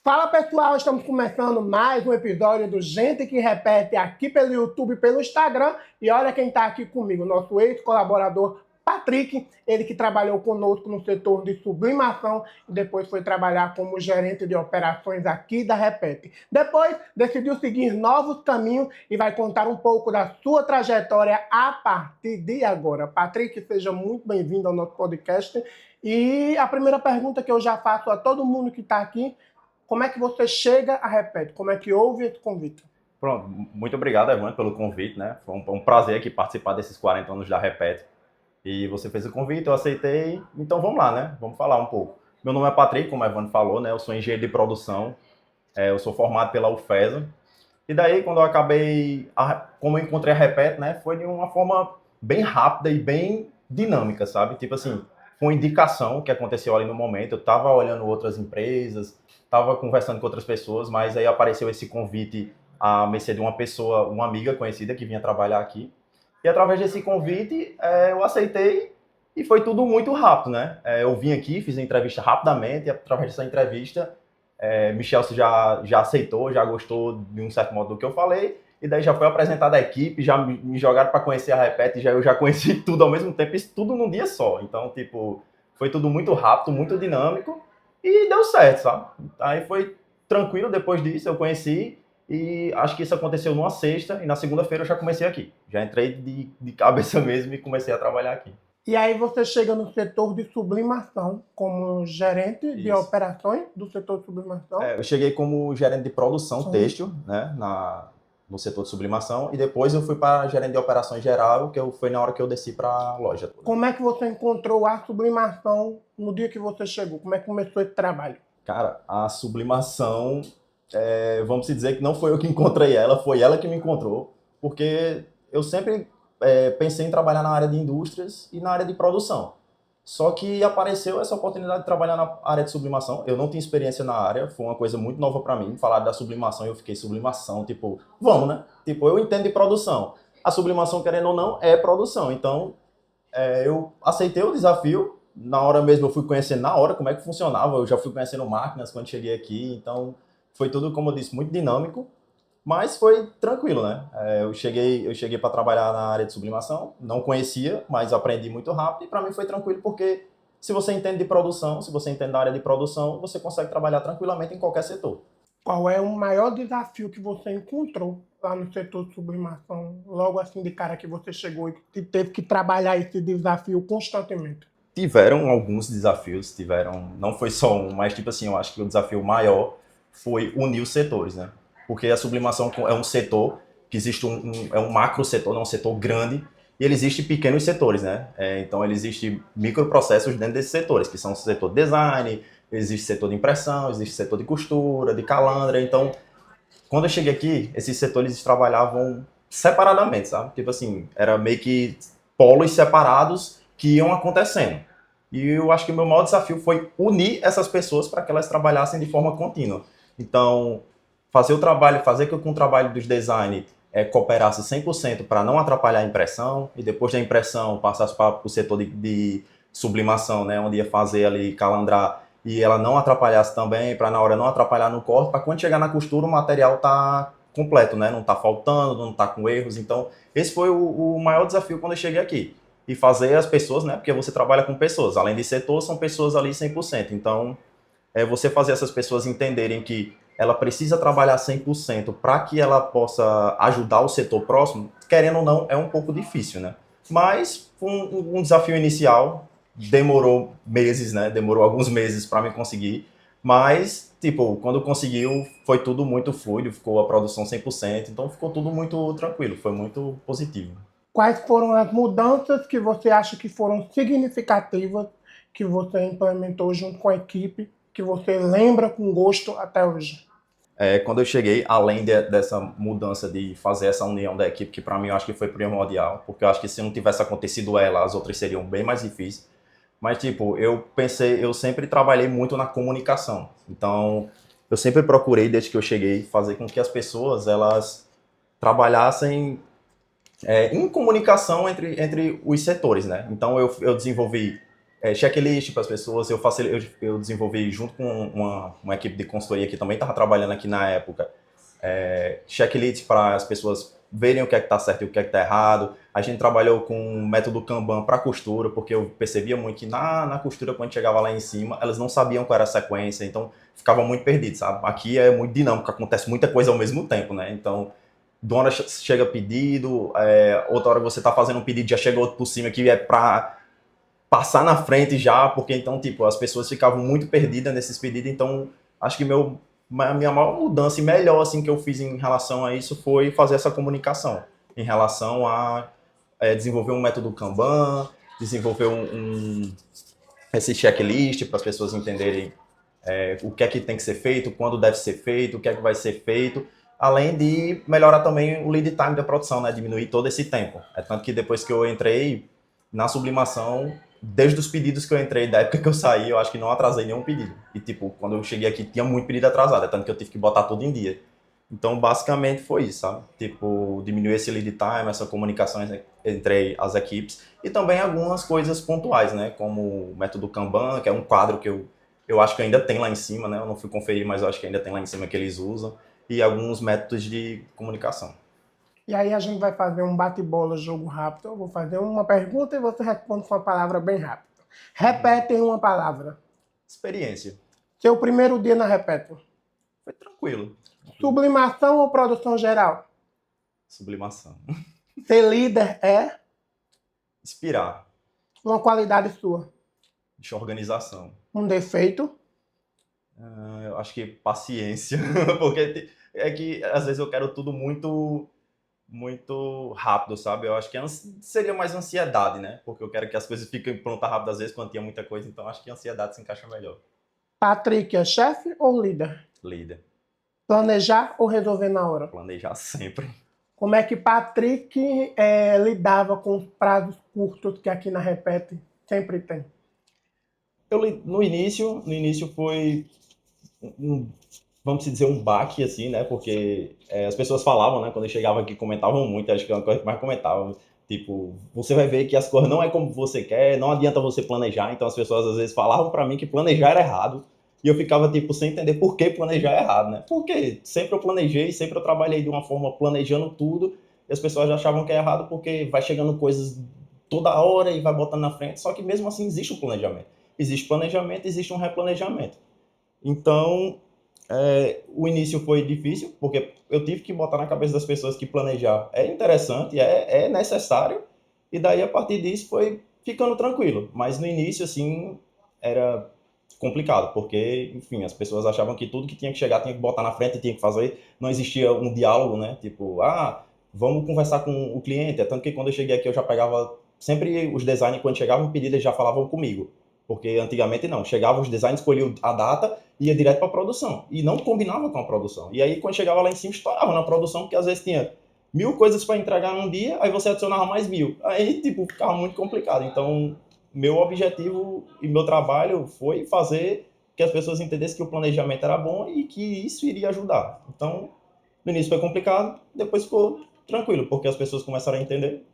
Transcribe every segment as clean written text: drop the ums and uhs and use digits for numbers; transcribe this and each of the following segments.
Fala pessoal, estamos começando mais um episódio do Gente que Repete aqui pelo YouTube e pelo Instagram. E olha quem está aqui comigo, nosso ex-colaborador Patrick, ele que trabalhou conosco no setor de sublimação e depois foi trabalhar como gerente de operações aqui da Repete. Depois decidiu seguir novos caminhos e vai contar um pouco da sua trajetória a partir de agora. Patrick, seja muito bem-vindo ao nosso podcast. E a primeira pergunta que eu já faço a todo mundo que está aqui: como é que você chega a Repete? Como é que houve esse convite? Pronto, muito obrigado, Evandro, pelo convite, né? Foi um prazer aqui participar desses 40 anos da Repete. E você fez o convite, eu aceitei, então vamos lá, né? Vamos falar um pouco. Meu nome é Patrick, como o Evandro falou, né? Eu sou engenheiro de produção, eu sou formado pela UFESA. E daí, quando eu acabei, como eu encontrei a Repete, né? Foi de uma forma bem rápida e bem dinâmica, sabe? Tipo assim, foi uma indicação que aconteceu ali no momento. Eu estava olhando outras empresas, estava conversando com outras pessoas, mas aí apareceu esse convite a mercê de uma pessoa, uma amiga conhecida que vinha trabalhar aqui. E através desse convite, eu aceitei e foi tudo muito rápido, né? Eu vim aqui, fiz a entrevista rapidamente, e através dessa entrevista, Michel já aceitou, já gostou de um certo modo do que eu falei, e daí já foi apresentada a equipe, já me jogaram para conhecer a Repete, eu já conheci tudo ao mesmo tempo, isso tudo num dia só. Então, tipo, foi tudo muito rápido, muito dinâmico, e deu certo, sabe? Aí foi tranquilo depois disso, eu conheci, e acho que isso aconteceu numa sexta, e na segunda-feira eu já comecei aqui. Já entrei de cabeça mesmo e comecei a trabalhar aqui. E aí você chega no setor de sublimação como gerente de operações do setor de sublimação. Eu cheguei como gerente de produção têxtil, né, no setor de sublimação, e depois eu fui para gerente de operações geral, que foi na hora que eu desci para a loja. Como é que você encontrou a sublimação no dia que você chegou? Como é que começou esse trabalho? Cara, a sublimação, vamos dizer que não foi eu que encontrei ela, foi ela que me encontrou, porque eu sempre pensei em trabalhar na área de indústrias e na área de produção. Só que apareceu essa oportunidade de trabalhar na área de sublimação. Eu não tinha experiência na área, foi uma coisa muito nova para mim. Falar da sublimação, eu fiquei sublimação, tipo, vamos, né? Tipo, eu entendo de produção. A sublimação, querendo ou não, é produção. Então, eu aceitei o desafio. Na hora mesmo eu fui conhecendo na hora como é que funcionava. Eu já fui conhecendo máquinas quando cheguei aqui. Então, foi tudo, como eu disse, muito dinâmico. Mas foi tranquilo, né? Eu cheguei para trabalhar na área de sublimação, não conhecia, mas aprendi muito rápido e para mim foi tranquilo porque se você entende de produção, se você entende da área de produção, você consegue trabalhar tranquilamente em qualquer setor. Qual é o maior desafio que você encontrou lá no setor de sublimação, logo assim de cara que você chegou e teve que trabalhar esse desafio constantemente? Tiveram alguns desafios, não foi só um, mas tipo assim, eu acho que o desafio maior foi unir os setores, né? Porque a sublimação é um setor que existe é um macro setor, não é um setor grande, e ele existe pequenos setores, né? Então ele existe microprocessos dentro desses setores, que são o setor de design, existe setor de impressão, existe setor de costura, de calandra. Então, quando eu cheguei aqui, esses setores trabalhavam separadamente, sabe? Tipo assim, era meio que polos separados que iam acontecendo. E eu acho que o meu maior desafio foi unir essas pessoas para que elas trabalhassem de forma contínua. Então, fazer com que o trabalho dos design cooperasse 100% para não atrapalhar a impressão, e depois da impressão passasse para o setor de sublimação, né, onde ia fazer ali, calandrar, e ela não atrapalhasse também, para na hora não atrapalhar no corte, para quando chegar na costura o material tá completo, né, não tá faltando, não tá com erros. Então, esse foi o maior desafio quando eu cheguei aqui. E fazer as pessoas, né, porque você trabalha com pessoas, além de setor, são pessoas ali 100%. Então, você fazer essas pessoas entenderem que ela precisa trabalhar 100% para que ela possa ajudar o setor próximo, querendo ou não, é um pouco difícil, né? Mas foi um desafio inicial, demorou meses, né? Demorou alguns meses para me conseguir, mas, tipo, quando conseguiu, foi tudo muito fluido, ficou a produção 100%, então ficou tudo muito tranquilo, foi muito positivo. Quais foram as mudanças que você acha que foram significativas que você implementou junto com a equipe, que você lembra com gosto até hoje? Quando eu cheguei, além dessa mudança de fazer essa união da equipe, que para mim eu acho que foi primordial, porque eu acho que se não tivesse acontecido ela, as outras seriam bem mais difíceis. Mas, tipo, eu sempre trabalhei muito na comunicação. Então, eu sempre procurei, desde que eu cheguei, fazer com que as pessoas, elas trabalhassem em comunicação entre os setores, né? Então, eu desenvolvi checklist para as pessoas. Eu desenvolvi junto com uma equipe de consultoria que também estava trabalhando aqui na época, checklist para as pessoas verem o que é que está certo e o que é que está errado. A gente trabalhou com o método Kanban para costura, porque eu percebia muito que na costura, quando chegava lá em cima, elas não sabiam qual era a sequência, então ficava muito perdido, sabe? Aqui é muito dinâmico, acontece muita coisa ao mesmo tempo, né? Então, de uma hora chega pedido, outra hora você está fazendo um pedido, já chega outro por cima que é para passar na frente já, porque então, tipo, as pessoas ficavam muito perdidas nesses pedidos, então acho que a minha maior mudança e melhor, assim, que eu fiz em relação a isso foi fazer essa comunicação, em relação a desenvolver um método Kanban, desenvolver esse checklist para as pessoas entenderem o que é que tem que ser feito, quando deve ser feito, o que é que vai ser feito, além de melhorar também o lead time da produção, né, diminuir todo esse tempo. É tanto que depois que eu entrei na sublimação, desde os pedidos que eu entrei, da época que eu saí, eu acho que não atrasei nenhum pedido. E, tipo, quando eu cheguei aqui, tinha muito pedido atrasado, é tanto que eu tive que botar tudo em dia. Então, basicamente, foi isso, sabe? Tipo, diminuir esse lead time, essa comunicação entre as equipes, e também algumas coisas pontuais, né? Como o método Kanban, que é um quadro que eu acho que ainda tem lá em cima, né? Eu não fui conferir, mas eu acho que ainda tem lá em cima que eles usam, e alguns métodos de comunicação. E aí a gente vai fazer um bate-bola, jogo rápido. Eu vou fazer uma pergunta e você responde com uma palavra bem rápida. Repete em uma palavra. Experiência. Seu primeiro dia na Repete. Foi tranquilo. Sublimação ou produção geral? Sublimação. Ser líder é Inspirar. uma qualidade sua. De organização. Um defeito. Eu acho que paciência. Porque é que às vezes eu quero tudo muito rápido, sabe? Eu acho que seria mais ansiedade, né? Porque eu quero que as coisas fiquem prontas rápido às vezes quando tinha muita coisa, então acho que a ansiedade se encaixa melhor. Patrick é chefe ou líder? Líder. Planejar ou resolver na hora? Planejar sempre. Como é que Patrick lidava com os prazos curtos que aqui na Repete sempre tem? No início foi vamos dizer, um baque, assim, né? Porque as pessoas falavam, né? Quando eu chegava aqui, comentavam muito, acho que é uma coisa que mais comentavam. Tipo, você vai ver que as coisas não é como você quer, não adianta você planejar. Então as pessoas às vezes falavam pra mim que planejar era errado. E eu ficava, tipo, sem entender por que planejar é errado, né? Porque sempre eu planejei, sempre eu trabalhei de uma forma planejando tudo. E as pessoas achavam que é errado porque vai chegando coisas toda hora e vai botando na frente. Só que mesmo assim existe um planejamento. Existe planejamento, existe um replanejamento. Então, o início foi difícil, porque eu tive que botar na cabeça das pessoas que planejar é interessante, é necessário, e daí a partir disso foi ficando tranquilo. Mas no início, assim, era complicado, porque, enfim, as pessoas achavam que tudo que tinha que chegar tinha que botar na frente, tinha que fazer, não existia um diálogo, né? Tipo, vamos conversar com o cliente. É tanto que quando eu cheguei aqui eu já pegava, sempre os designers, quando chegavam um pedido, eles já falavam comigo. Porque antigamente não, chegavam os designers, escolhiam a data e ia direto para a produção. E não combinava com a produção. E aí, quando chegava lá em cima, estourava na produção, porque às vezes tinha 1000 coisas para entregar num dia, aí você adicionava mais 1000. Aí, tipo, ficava muito complicado. Então, meu objetivo e meu trabalho foi fazer que as pessoas entendessem que o planejamento era bom e que isso iria ajudar. Então, no início foi complicado, depois ficou tranquilo, porque as pessoas começaram a entender,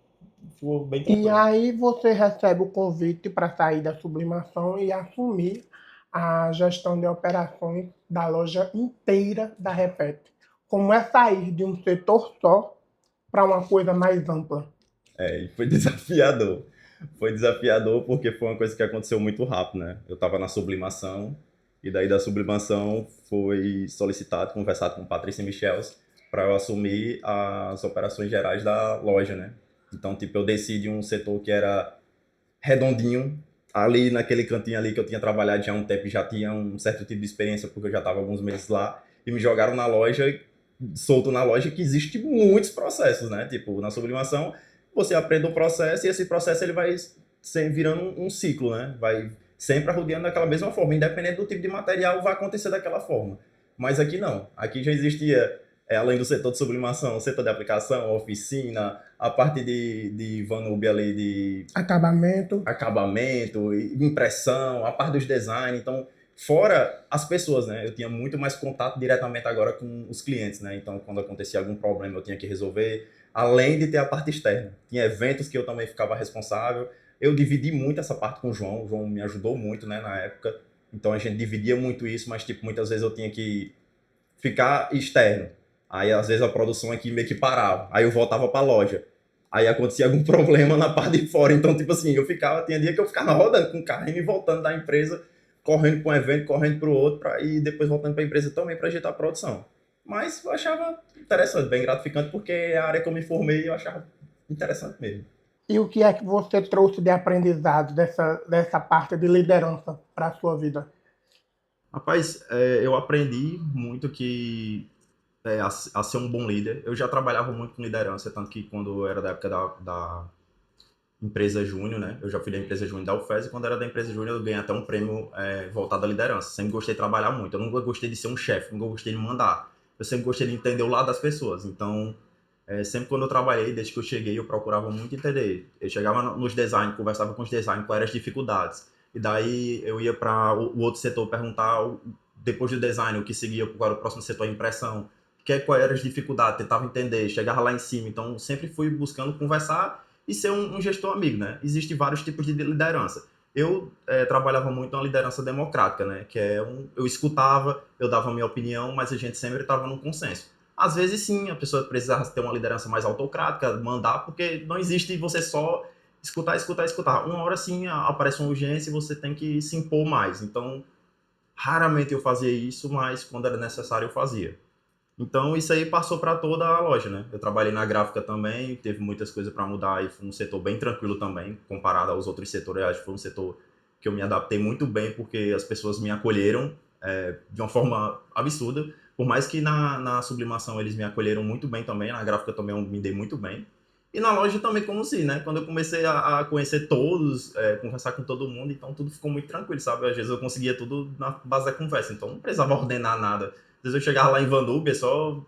ficou bem E tranquilo. aí você recebe o convite para sair da sublimação e assumir a gestão de operações da loja inteira da Repete. Como é sair de um setor só para uma coisa mais ampla? E foi desafiador. Foi desafiador porque foi uma coisa que aconteceu muito rápido, né? Eu estava na sublimação e daí da sublimação foi solicitado, conversado com Patrícia Michels para eu assumir as operações gerais da loja, né? Então, tipo, eu desci de um setor que era redondinho, ali naquele cantinho ali que eu tinha trabalhado já há um tempo, já tinha um certo tipo de experiência porque eu já estava alguns meses lá, e me jogaram na loja, solto na loja, que existe muitos processos, né? Tipo, na sublimação, você aprende um processo e esse processo ele vai virando um ciclo, né? Vai sempre arrodeando daquela mesma forma, independente do tipo de material, vai acontecer daquela forma. Mas aqui não. Aqui já existia, além do setor de sublimação, o setor de aplicação, oficina, a parte de Vanubi ali de Acabamento. acabamento, impressão, a parte dos design. Então, fora as pessoas, né? Eu tinha muito mais contato diretamente agora com os clientes, né? Então, quando acontecia algum problema, eu tinha que resolver, além de ter a parte externa. Tinha eventos que eu também ficava responsável. Eu dividi muito essa parte com o João me ajudou muito, né, na época, então a gente dividia muito isso, mas tipo, muitas vezes eu tinha que ficar externo. Aí às vezes a produção aqui meio que parava. Aí eu voltava para a loja. Aí acontecia algum problema na parte de fora. Então, tipo assim, tinha dia que eu ficava rodando com o carro indo e voltando da empresa, correndo para um evento, correndo para o outro, e depois voltando para a empresa também para ajeitar a produção. Mas eu achava interessante, bem gratificante, porque é a área que eu me formei eu achava interessante mesmo. E o que é que você trouxe de aprendizado dessa parte de liderança para a sua vida? Rapaz, eu aprendi muito que a ser um bom líder. Eu já trabalhava muito com liderança, tanto que quando eu era da época da empresa júnior, né? Eu já fui da empresa júnior da UFES e quando era da empresa júnior eu ganhei até um prêmio voltado à liderança. Sempre gostei de trabalhar muito. Eu nunca gostei de ser um chefe, nunca gostei de mandar. Eu sempre gostei de entender o lado das pessoas. Então, sempre quando eu trabalhei, desde que eu cheguei, eu procurava muito entender. Eu chegava nos designs, conversava com os designers quais eram as dificuldades. E daí eu ia para o outro setor perguntar, depois do design, o que seguia, qual era o próximo setor, a impressão, quais eram as dificuldades, tentava entender, chegava lá em cima. Então, sempre fui buscando conversar e ser um gestor amigo, né? Existem vários tipos de liderança. Eu trabalhava muito na liderança democrática, né? Que eu escutava, eu dava a minha opinião, mas a gente sempre estava num consenso. Às vezes, sim, a pessoa precisava ter uma liderança mais autocrática, mandar, porque não existe você só escutar, escutar, escutar. Uma hora, sim, aparece uma urgência e você tem que se impor mais. Então, raramente eu fazia isso, mas quando era necessário eu fazia. Então, isso aí passou para toda a loja, né? Eu trabalhei na gráfica também, teve muitas coisas para mudar e foi um setor bem tranquilo também, comparado aos outros setores. Eu acho que foi um setor que eu me adaptei muito bem, porque as pessoas me acolheram de uma forma absurda. Por mais que na sublimação eles me acolheram muito bem também, na gráfica também eu me dei muito bem. E na loja também, como se, né? Quando eu comecei a conhecer todos, conversar com todo mundo, então tudo ficou muito tranquilo, sabe? Às vezes eu conseguia tudo na base da conversa, então não precisava ordenar nada. Às vezes eu chegava lá em Vandúbia, só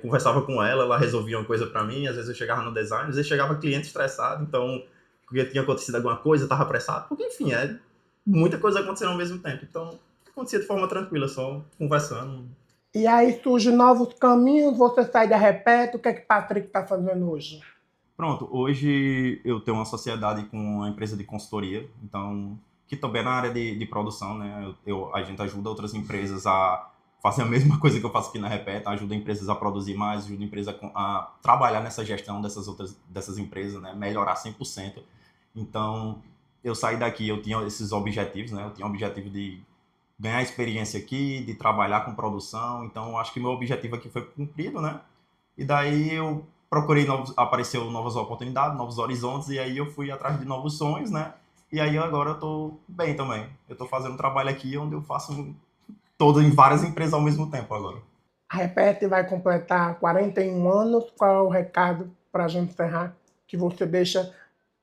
conversava com ela, ela resolvia uma coisa para mim, às vezes eu chegava no design, às vezes chegava cliente estressado, então porque tinha acontecido alguma coisa, eu tava apressado, porque enfim, muita coisa acontecendo ao mesmo tempo, então acontecia de forma tranquila, só conversando. E aí surgem novos caminhos, você sai da Repete, o que é que Patrick está fazendo hoje? Pronto, hoje eu tenho uma sociedade com uma empresa de consultoria, então, que também é na área de produção, né? A gente ajuda outras empresas a fazer a mesma coisa que eu faço aqui na Repeta, ajuda empresas a produzir mais, ajuda empresas a trabalhar nessa gestão dessas empresas, né? Melhorar 100%. Então, eu saí daqui, eu tinha esses objetivos, né? Eu tinha o objetivo de ganhar experiência aqui, de trabalhar com produção, então acho que meu objetivo aqui foi cumprido, né? E daí eu apareceu novas oportunidades, novos horizontes, e aí eu fui atrás de novos sonhos, né? E aí agora eu tô bem também. Eu tô fazendo um trabalho aqui onde eu faço todo em várias empresas ao mesmo tempo agora. A Repete vai completar 41 anos, qual é o recado para a gente encerrar que você deixa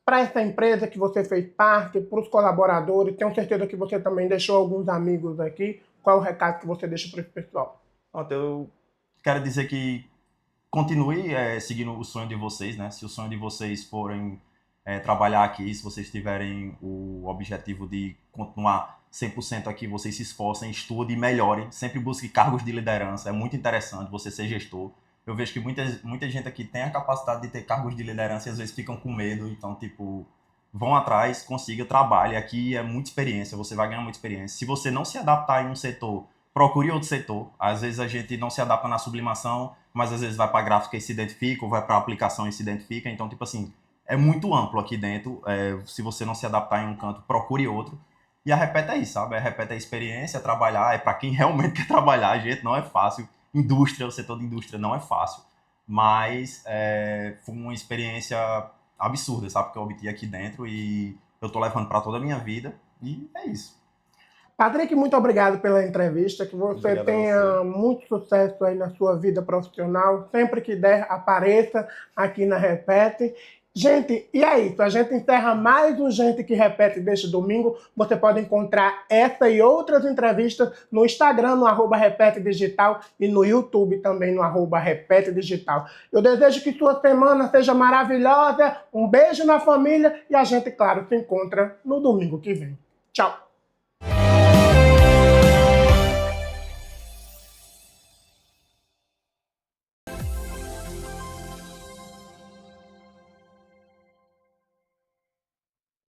para essa empresa que você fez parte, para os colaboradores? Tenho certeza que você também deixou alguns amigos aqui. Qual é o recado que você deixa para esse pessoal? Eu quero dizer que continue seguindo o sonho de vocês, né? Se o sonho de vocês forem trabalhar aqui, se vocês tiverem o objetivo de continuar 100% aqui, vocês se esforcem, estudem e melhorem. Sempre busque cargos de liderança. É muito interessante você ser gestor. Eu vejo que muita gente aqui tem a capacidade de ter cargos de liderança e às vezes ficam com medo. Então, tipo, vão atrás, consiga, trabalhe. Aqui é muita experiência, você vai ganhar muita experiência. Se você não se adaptar em um setor, procure outro setor. Às vezes a gente não se adapta na sublimação, mas às vezes vai para a gráfica e se identifica, ou vai para a aplicação e se identifica. Então, tipo assim, é muito amplo aqui dentro. Se você não se adaptar em um canto, procure outro. E a Repete é isso, sabe? A Repete é experiência, trabalhar, é para quem realmente quer trabalhar. Gente, não é fácil. Indústria, o setor de indústria não é fácil. Mas foi uma experiência absurda, sabe? Que eu obtive aqui dentro e eu tô levando para toda a minha vida. E é isso. Patrick, muito obrigado pela entrevista, que você Obrigado a tenha você. muito sucesso aí na sua vida profissional. Sempre que der, apareça aqui na Repete. Gente, e é isso. A gente encerra mais um Gente que Repete deste domingo. Você pode encontrar essa e outras entrevistas no Instagram, no @Repete Digital, e no YouTube também, no @Repete Digital. Eu desejo que sua semana seja maravilhosa. Um beijo na família e a gente, claro, se encontra no domingo que vem. Tchau!